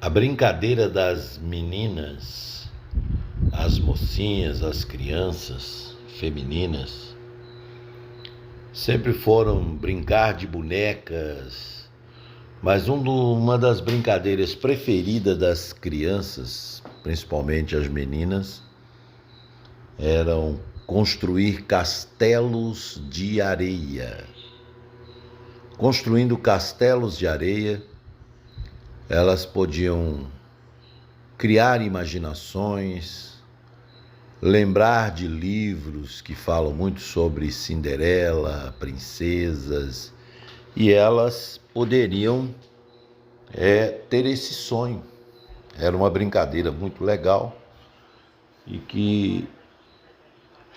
A brincadeira das meninas, as mocinhas, as crianças femininas, sempre foram brincar de bonecas, mas uma das brincadeiras preferidas das crianças, principalmente as meninas, eram construir castelos de areia. Construindo castelos de areia, elas podiam criar imaginações, lembrar de livros que falam muito sobre Cinderela, princesas, e elas poderiam ter esse sonho. Era uma brincadeira muito legal e que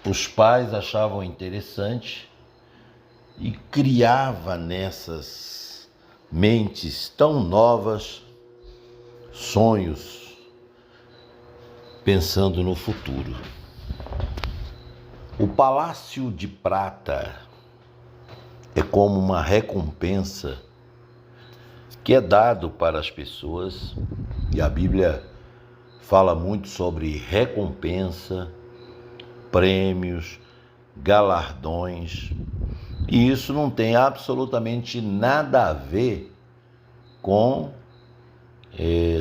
os pais achavam interessante e criava nessas mentes tão novas sonhos pensando no futuro. O Palácio de Prata é como uma recompensa que é dado para as pessoas, e a Bíblia fala muito sobre recompensa, prêmios, galardões, e isso não tem absolutamente nada a ver com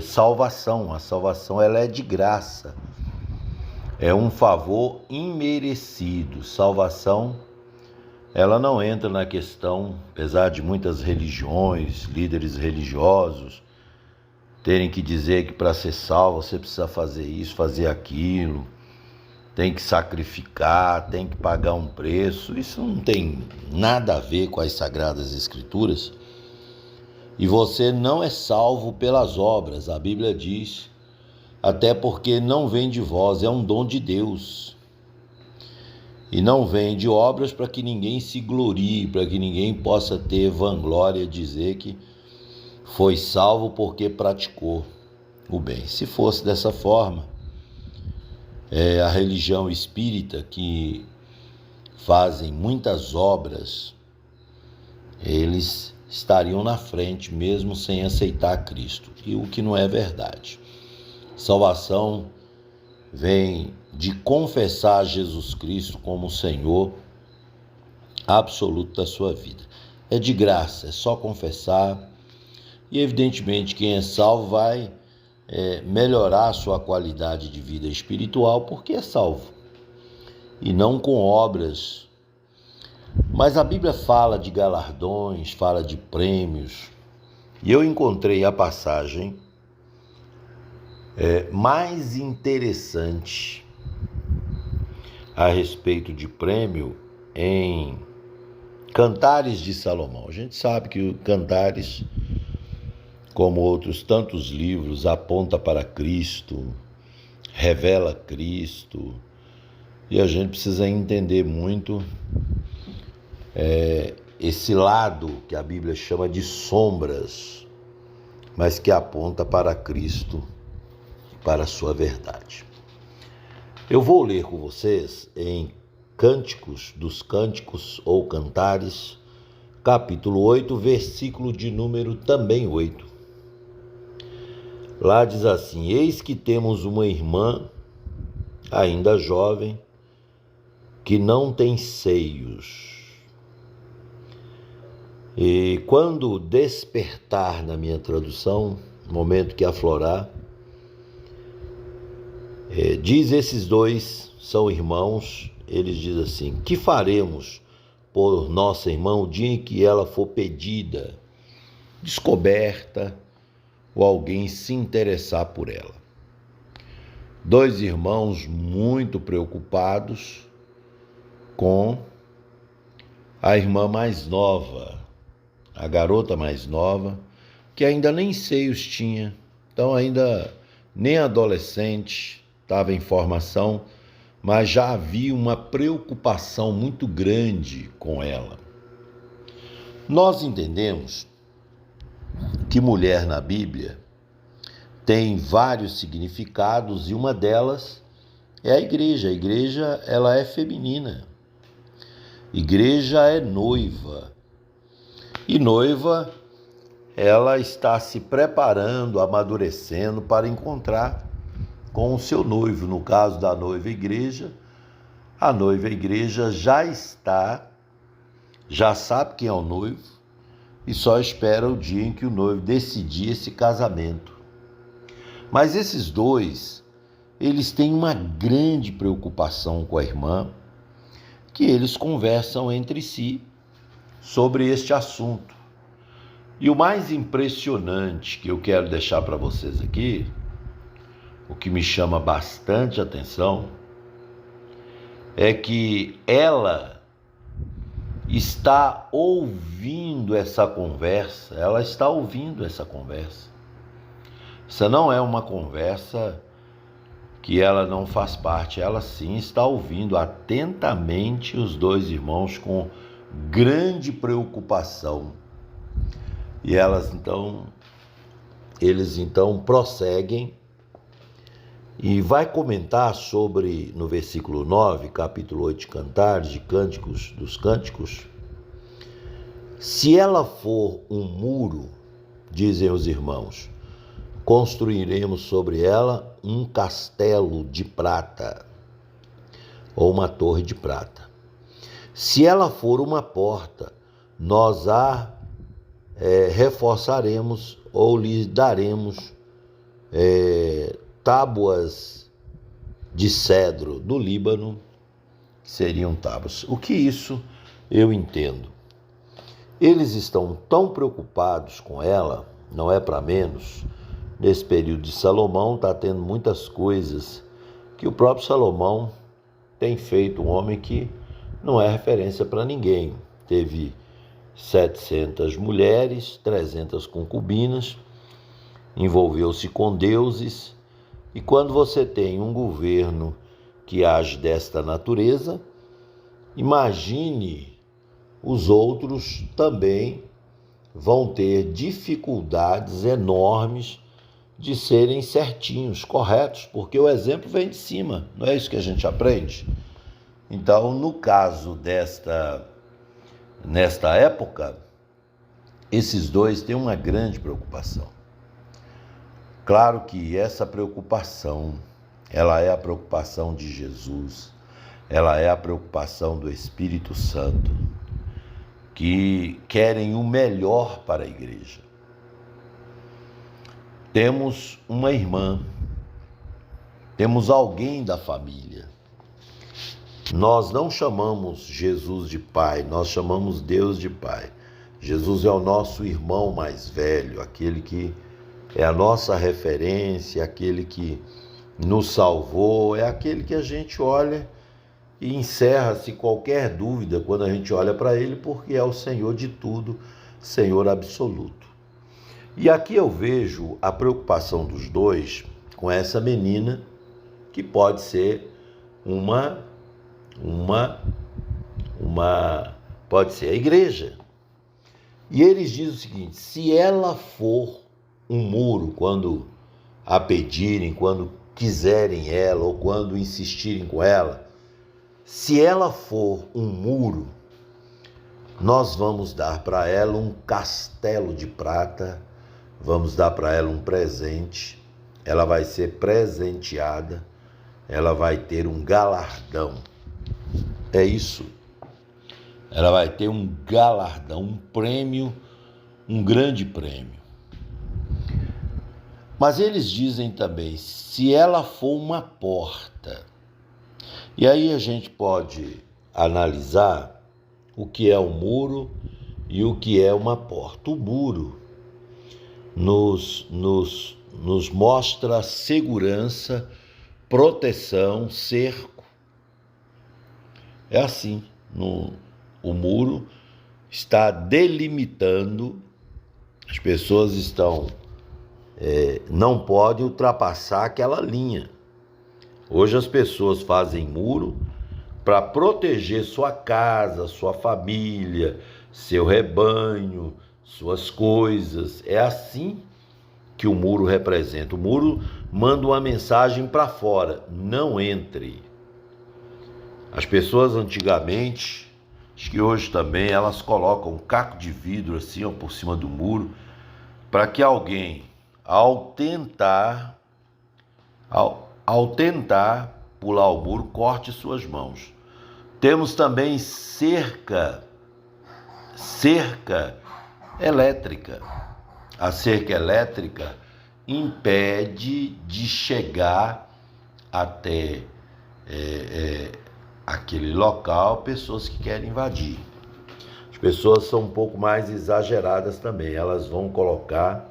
salvação. A salvação ela é de graça, é um favor imerecido. Salvação ela não entra na questão, apesar de muitas religiões, líderes religiosos terem que dizer que para ser salvo você precisa fazer isso, fazer aquilo, tem que sacrificar, tem que pagar um preço. Isso não tem nada a ver com as Sagradas Escrituras. E você não é salvo pelas obras, a Bíblia diz, até porque não vem de vós, é um dom de Deus. E não vem de obras para que ninguém se glorie, para que ninguém possa ter vanglória, dizer que foi salvo porque praticou o bem. Se fosse dessa forma, a religião espírita, que fazem muitas obras, eles estariam na frente mesmo sem aceitar Cristo, e o que não é verdade. Salvação vem de confessar Jesus Cristo como o Senhor absoluto da sua vida. É de graça, é só confessar, e evidentemente quem é salvo vai melhorar a sua qualidade de vida espiritual porque é salvo, e não com obras. Mas a Bíblia fala de galardões, fala de prêmios, e eu encontrei a passagem mais interessante a respeito de prêmio em Cantares de Salomão. A gente sabe que o Cantares, como outros tantos livros, aponta para Cristo, revela Cristo, e a gente precisa entender muito esse lado que a Bíblia chama de sombras, mas que aponta para Cristo, para a sua verdade. Eu vou ler com vocês em Cânticos dos Cânticos ou Cantares, capítulo 8, versículo de número também 8. Lá diz assim: eis que temos uma irmã, ainda jovem, que não tem seios. E quando despertar, na minha tradução, momento que aflorar, diz esses dois, são irmãos, eles dizem assim: que faremos por nossa irmã o dia em que ela for pedida, descoberta, ou alguém se interessar por ela? Dois irmãos muito preocupados com a irmã mais nova, a garota mais nova, que ainda nem seios tinha, então ainda nem adolescente, estava em formação, mas já havia uma preocupação muito grande com ela. Nós entendemos que mulher na Bíblia tem vários significados, e uma delas é a igreja. A igreja ela é feminina. Igreja é noiva. E noiva ela está se preparando, amadurecendo para encontrar com o seu noivo. No caso da noiva igreja, a noiva igreja já sabe quem é o noivo e só espera o dia em que o noivo decidir esse casamento. Mas esses dois, eles têm uma grande preocupação com a irmã, que eles conversam entre si sobre este assunto. E o mais impressionante que eu quero deixar para vocês aqui, o que me chama bastante atenção, é que ela está ouvindo essa conversa, Essa não é uma conversa que ela não faz parte, ela sim está ouvindo atentamente os dois irmãos com grande preocupação. E eles então prosseguem e vai comentar sobre, no versículo 9, capítulo 8 de Cantares, dos Cânticos, se ela for um muro, dizem os irmãos, construiremos sobre ela um castelo de prata ou uma torre de prata. Se ela for uma porta, nós a reforçaremos ou lhe daremos tábuas de cedro do Líbano, que seriam tábuas. O que isso eu entendo? Eles estão tão preocupados com ela, não é para menos. Nesse período de Salomão está tendo muitas coisas que o próprio Salomão tem feito, um homem que não é referência para ninguém. Teve 700 mulheres, 300 concubinas, envolveu-se com deuses, e quando você tem um governo que age desta natureza, imagine os outros também vão ter dificuldades enormes de serem certinhos, corretos, porque o exemplo vem de cima, não é isso que a gente aprende? Então, no caso nesta época, esses dois têm uma grande preocupação. Claro que essa preocupação, ela é a preocupação de Jesus, ela é a preocupação do Espírito Santo, que querem o melhor para a igreja. Temos uma irmã, temos alguém da família. Nós não chamamos Jesus de pai, nós chamamos Deus de pai. Jesus é o nosso irmão mais velho, aquele que é a nossa referência, aquele que nos salvou, é aquele que a gente olha e encerra-se qualquer dúvida quando a gente olha para ele, porque é o Senhor de tudo, Senhor absoluto. E aqui eu vejo a preocupação dos dois com essa menina, que pode ser pode ser a igreja. E eles dizem o seguinte: se ela for um muro, quando a pedirem, quando quiserem ela ou quando insistirem com ela, se ela for um muro, nós vamos dar para ela um castelo de prata, vamos dar para ela um presente, ela vai ser presenteada, ela vai ter um galardão. É isso. Ela vai ter um galardão, um prêmio, um grande prêmio. Mas eles dizem também, se ela for uma porta. E aí a gente pode analisar o que é um muro e o que é uma porta. O muro nos mostra segurança, proteção, cerco. É assim, o muro está delimitando, as pessoas não podem ultrapassar aquela linha. Hoje as pessoas fazem muro para proteger sua casa, sua família, seu rebanho, suas coisas. É assim que o muro representa. O muro manda uma mensagem para fora: não entre. As pessoas antigamente, acho que hoje também, elas colocam um caco de vidro assim, ó, por cima do muro, para que alguém, ao tentar pular o muro, corte suas mãos. Temos também cerca elétrica. A cerca elétrica impede de chegar até aquele local pessoas que querem invadir. As pessoas são um pouco mais exageradas também. Elas vão colocar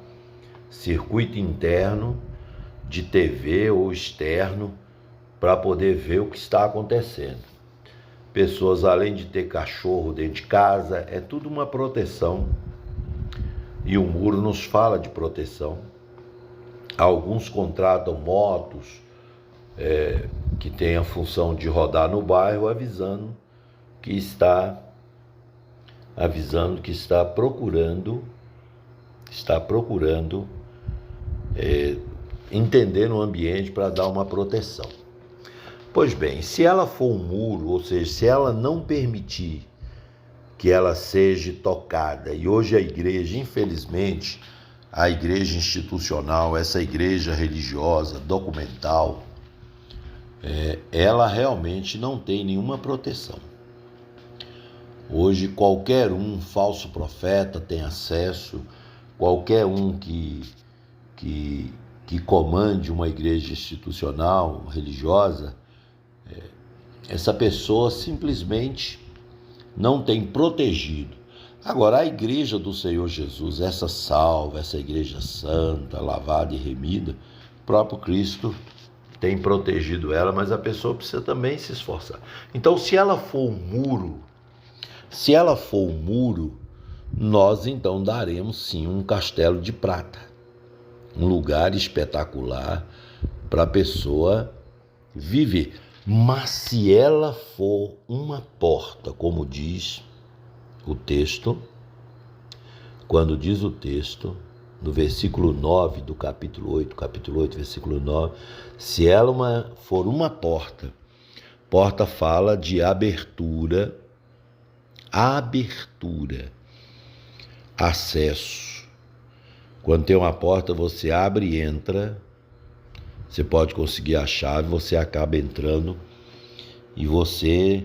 circuito interno de TV ou externo para poder ver o que está acontecendo. Pessoas, além de ter cachorro dentro de casa, é tudo uma proteção. E o muro nos fala de proteção. Alguns contratam motos que têm a função de rodar no bairro, avisando que está procurando entender o ambiente para dar uma proteção. Pois bem, se ela for um muro, ou seja, se ela não permitir que ela seja tocada, e hoje a igreja, infelizmente, a igreja institucional, essa igreja religiosa, documental, ela realmente não tem nenhuma proteção. Hoje qualquer falso profeta tem acesso, qualquer que comande uma igreja institucional, religiosa, essa pessoa simplesmente não tem protegido. Agora, a igreja do Senhor Jesus, essa salva, essa igreja santa, lavada e remida, o próprio Cristo tem protegido ela, mas a pessoa precisa também se esforçar. Então, se ela for um muro, nós então daremos sim um castelo de prata, um lugar espetacular para a pessoa viver. Mas se ela for uma porta, como diz o texto, quando diz o texto, no versículo 9 do capítulo 8, versículo 9, se ela for uma porta fala de abertura, acesso. Quando tem uma porta, você abre e entra, você pode conseguir a chave, você acaba entrando e você,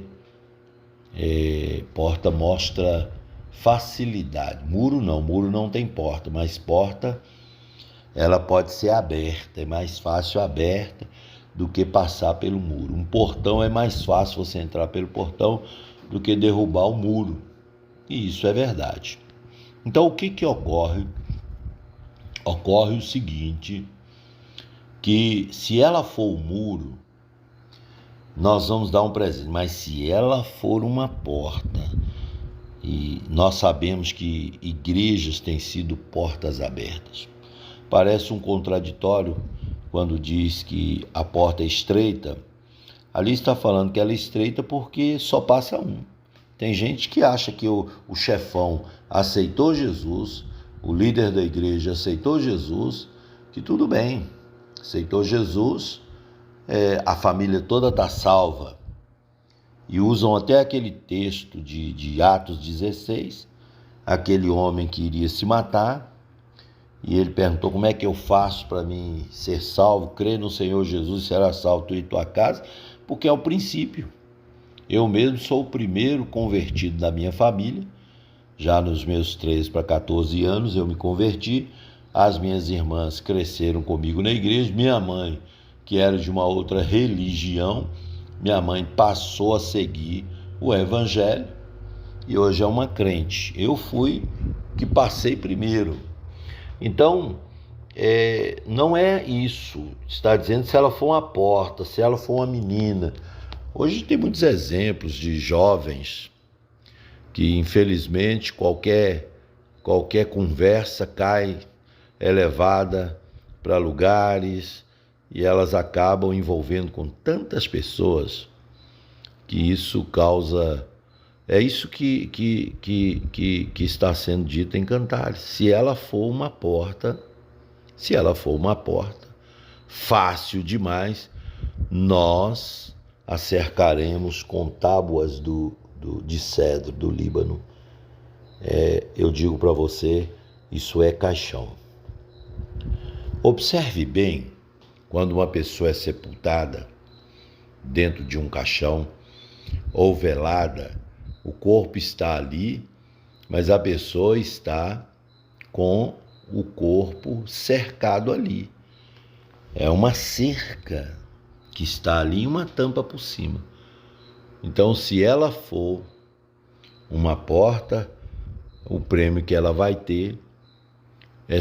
porta mostra facilidade. Muro não tem porta, mas porta ela pode ser aberta, é mais fácil aberta do que passar pelo muro. Um portão é mais fácil você entrar pelo portão do que derrubar o muro, e isso é verdade. Então o que ocorre? Ocorre o seguinte, que se ela for um muro, nós vamos dar um presente, mas se ela for uma porta, e nós sabemos que igrejas têm sido portas abertas, parece um contraditório quando diz que a porta é estreita. Ali está falando que ela é estreita porque só passa um. Tem gente que acha que o chefão aceitou Jesus, o líder da igreja aceitou Jesus, que tudo bem, aceitou Jesus, a família toda está salva. E usam até aquele texto de Atos 16, aquele homem que iria se matar, e ele perguntou: como é que eu faço para mim ser salvo? Crê no Senhor Jesus e será salvo tu e tua casa, porque é o princípio. Eu mesmo sou o primeiro convertido da minha família, já nos meus 13 para 14 anos eu me converti, as minhas irmãs cresceram comigo na igreja, minha mãe, que era de uma outra religião, minha mãe passou a seguir o evangelho e hoje é uma crente. Eu fui que passei primeiro. Então, não é isso. Está dizendo se ela for uma porta, se ela for uma menina. Hoje tem muitos exemplos de jovens que, infelizmente, qualquer conversa é levada para lugares e elas acabam envolvendo com tantas pessoas que isso causa... É isso que está sendo dito em Cantares. Se ela for uma porta, fácil demais, nós a cercaremos com tábuas de cedro do Líbano. Eu digo para você, isso é caixão. Observe bem quando uma pessoa é sepultada dentro de um caixão ou velada, o corpo está ali, mas a pessoa está com o corpo cercado ali. É uma cerca que está ali e uma tampa por cima. Então, se ela for uma porta, o prêmio que ela vai ter é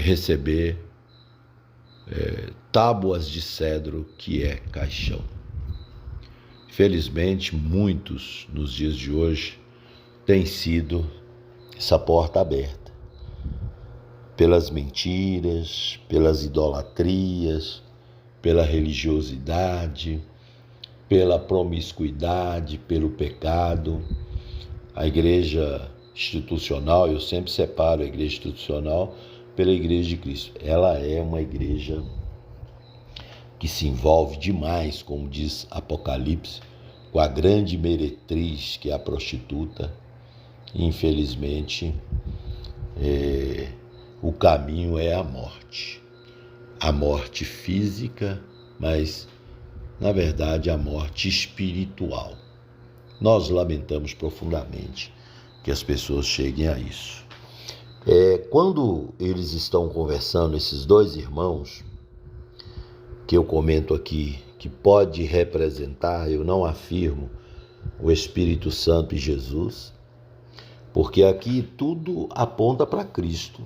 receber tábuas de cedro, que é caixão. Felizmente, muitos nos dias de hoje têm sido essa porta aberta pelas mentiras, pelas idolatrias, pela religiosidade, pela promiscuidade, pelo pecado. A igreja institucional, eu sempre separo a igreja institucional pela igreja de Cristo. Ela é uma igreja que se envolve demais, como diz Apocalipse, com a grande meretriz que é a prostituta. Infelizmente, o caminho é a morte física, mas na verdade a morte espiritual. Nós lamentamos profundamente que as pessoas cheguem a isso. Quando eles estão conversando, esses dois irmãos, que eu comento aqui, que pode representar, eu não afirmo, o Espírito Santo e Jesus, porque aqui tudo aponta para Cristo.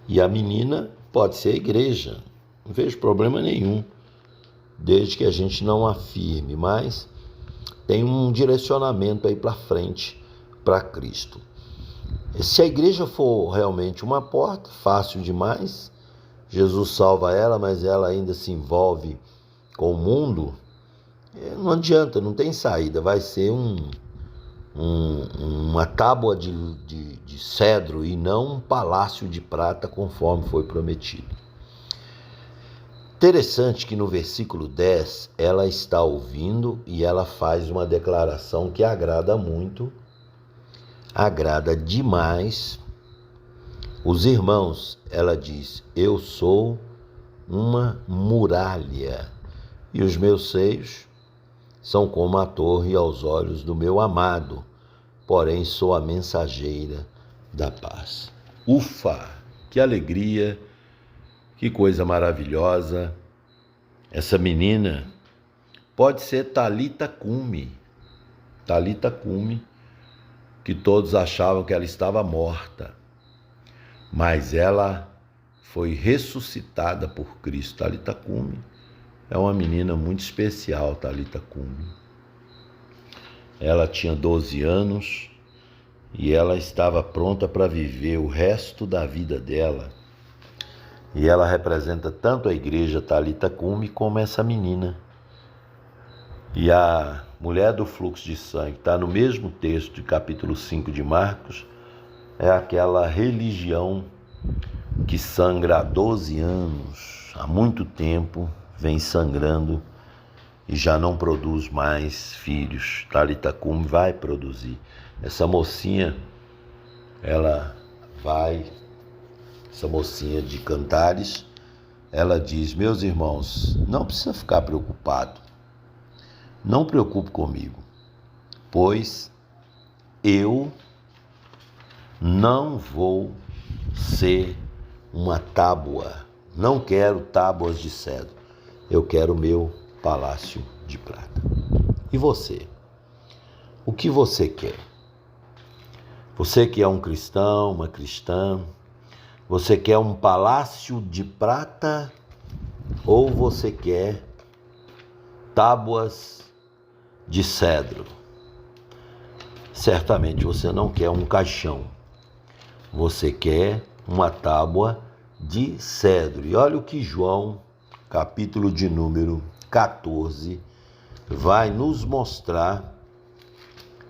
E a menina pode ser a igreja, não vejo problema nenhum, desde que a gente não afirme, mas tem um direcionamento aí para frente, para Cristo. Se a igreja for realmente uma porta, fácil demais, Jesus salva ela, mas ela ainda se envolve com o mundo, não adianta, não tem saída, vai ser uma tábua de cedro e não um palácio de prata, conforme foi prometido. Interessante que no versículo 10, ela está ouvindo e ela faz uma declaração que agrada muito, agrada demais os irmãos. Ela diz: eu sou uma muralha e os meus seios são como a torre aos olhos do meu amado, porém sou a mensageira da paz. Ufa, que alegria, que coisa maravilhosa. Essa menina pode ser Talita Cumi, que todos achavam que ela estava morta, mas ela foi ressuscitada por Cristo. Talita Cumi é uma menina muito especial, Talita Cumi. Ela tinha 12 anos e ela estava pronta para viver o resto da vida dela. E ela representa tanto a igreja Talita Cumi como essa menina. E a mulher do fluxo de sangue, está no mesmo texto de capítulo 5 de Marcos, é aquela religião que sangra há 12 anos, há muito tempo, vem sangrando e já não produz mais filhos. Talita Cumi vai produzir. Essa mocinha de Cantares, ela diz: meus irmãos, não precisa ficar preocupado, não preocupe comigo, pois eu não vou ser uma tábua, não quero tábuas de cedro, eu quero o meu palácio de prata. E você? O que você quer? Você que é um cristão, uma cristã, você quer um palácio de prata ou você quer tábuas de cedro? Certamente você não quer um caixão, você quer uma tábua de cedro. E olha o que João, capítulo de número 14, vai nos mostrar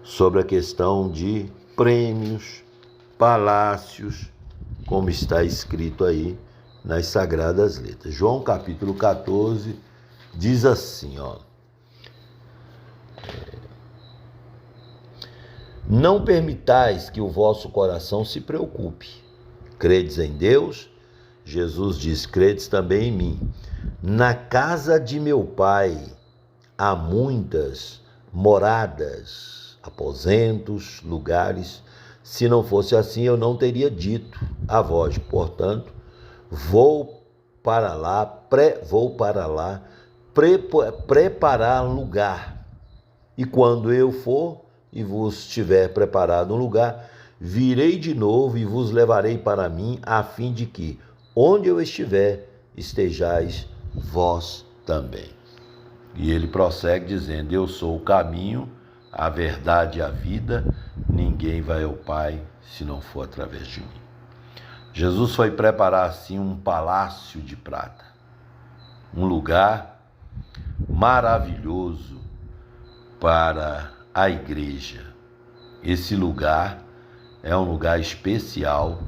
sobre a questão de prêmios, palácios, como está escrito aí nas Sagradas Letras. João capítulo 14 diz assim, não permitais que o vosso coração se preocupe. Credes em Deus? Jesus diz, credes também em mim. Na casa de meu Pai há muitas moradas, aposentos, lugares. Se não fosse assim, eu não teria dito a vós. Portanto, vou para lá preparar lugar. E quando eu for e vos tiver preparado um lugar, virei de novo e vos levarei para mim, a fim de que, onde eu estiver, estejais vós também. E ele prossegue dizendo, eu sou o caminho, a verdade e a vida, ninguém vai ao Pai se não for através de mim. Jesus foi preparar assim um palácio de prata, um lugar maravilhoso para a igreja. Esse lugar é um lugar especial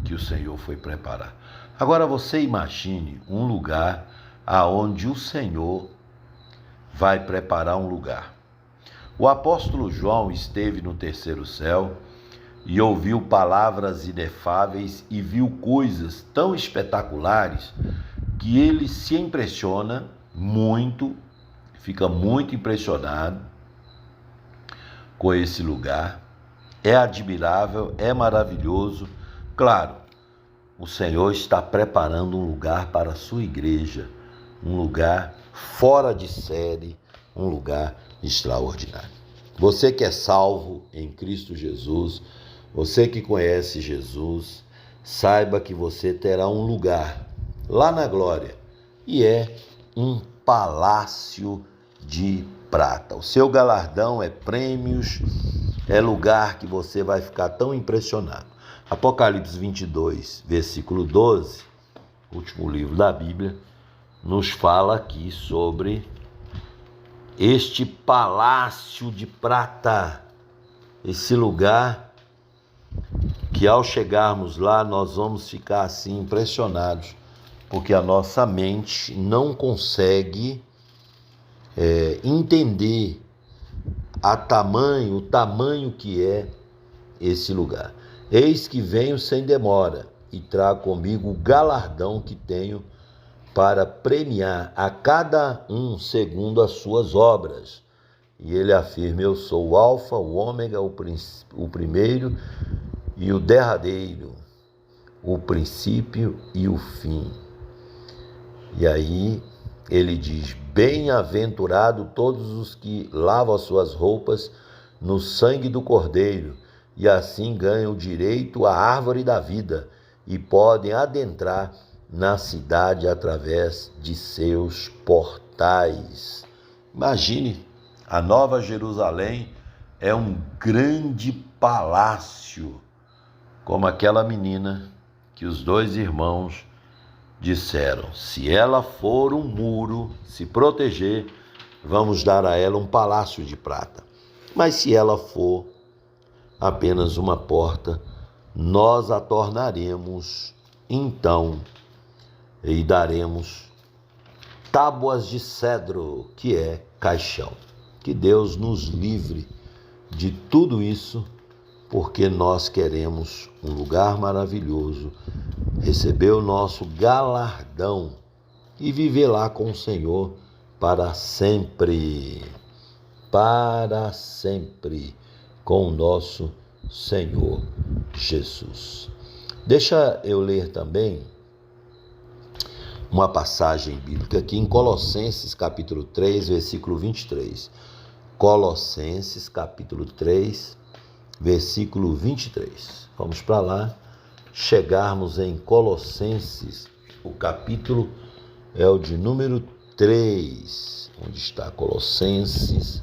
que o Senhor foi preparar. Agora você imagine um lugar aonde o Senhor vai preparar um lugar. O apóstolo João esteve no terceiro céu e ouviu palavras inefáveis e viu coisas tão espetaculares que ele se impressiona muito, fica muito impressionado com esse lugar. É admirável, é maravilhoso. Claro, o Senhor está preparando um lugar para a sua igreja, um lugar fora de série, um lugar extraordinário. Você que é salvo em Cristo Jesus, você que conhece Jesus, saiba que você terá um lugar lá na glória, e é um palácio de prata. O seu galardão é prêmios, é lugar que você vai ficar tão impressionado. Apocalipse 22, versículo 12, último livro da Bíblia, nos fala aqui sobre este palácio de prata, esse lugar que ao chegarmos lá nós vamos ficar assim impressionados, porque a nossa mente não consegue entender o tamanho que é esse lugar. Eis que venho sem demora e trago comigo o galardão que tenho para premiar a cada um segundo as suas obras. E ele afirma, eu sou o Alfa, o Ômega, o primeiro e o derradeiro, o princípio e o fim. E aí ele diz, bem-aventurado todos os que lavam as suas roupas no sangue do Cordeiro, e assim ganham direito à árvore da vida e podem adentrar na cidade através de seus portais. Imagine, a Nova Jerusalém é um grande palácio, como aquela menina que os dois irmãos disseram, se ela for um muro, se proteger, vamos dar a ela um palácio de prata. Mas se ela for apenas uma porta, nós a tornaremos então e daremos tábuas de cedro, que é caixão. Que Deus nos livre de tudo isso, porque nós queremos um lugar maravilhoso, receber o nosso galardão e viver lá com o Senhor para sempre com o nosso Senhor Jesus. Deixa eu ler também uma passagem bíblica aqui em Colossenses capítulo 3, versículo 23. Colossenses capítulo 3, versículo 23. Vamos para lá, chegarmos em Colossenses, o capítulo é o de número 3. Onde está Colossenses?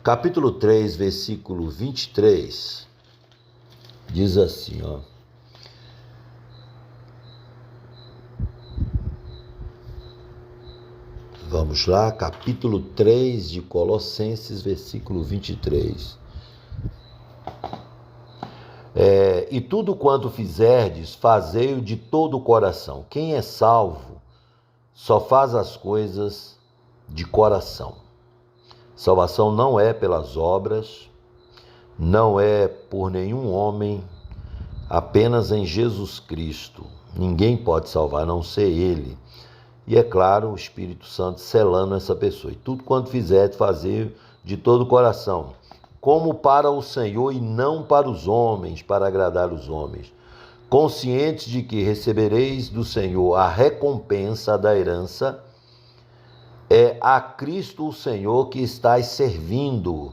Capítulo 3, versículo 23, diz assim, ó. Vamos lá, capítulo 3 de Colossenses, versículo 23. E tudo quanto fizerdes, fazei-o de todo o coração. Quem é salvo só faz as coisas de coração. Salvação não é pelas obras, não é por nenhum homem, apenas em Jesus Cristo. Ninguém pode salvar a não ser Ele. E é claro, o Espírito Santo selando essa pessoa. E tudo quanto fizer, fazer de todo o coração, como para o Senhor e não para os homens, para agradar os homens, conscientes de que recebereis do Senhor a recompensa da herança, é a Cristo o Senhor que estáis servindo,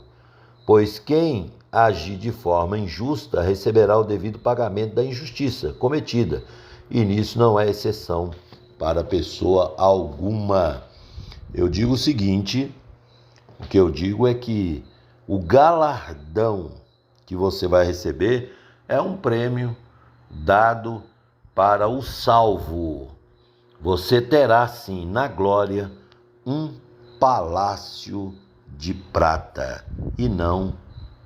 pois quem agir de forma injusta receberá o devido pagamento da injustiça cometida, e nisso não é exceção para pessoa alguma. Eu digo o seguinte, o que eu digo é que o galardão que você vai receber é um prêmio dado para o salvo. Você terá, sim, na glória, um palácio de prata e não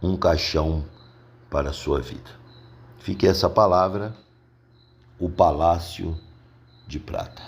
um caixão para a sua vida. Fique essa palavra, o palácio de prata.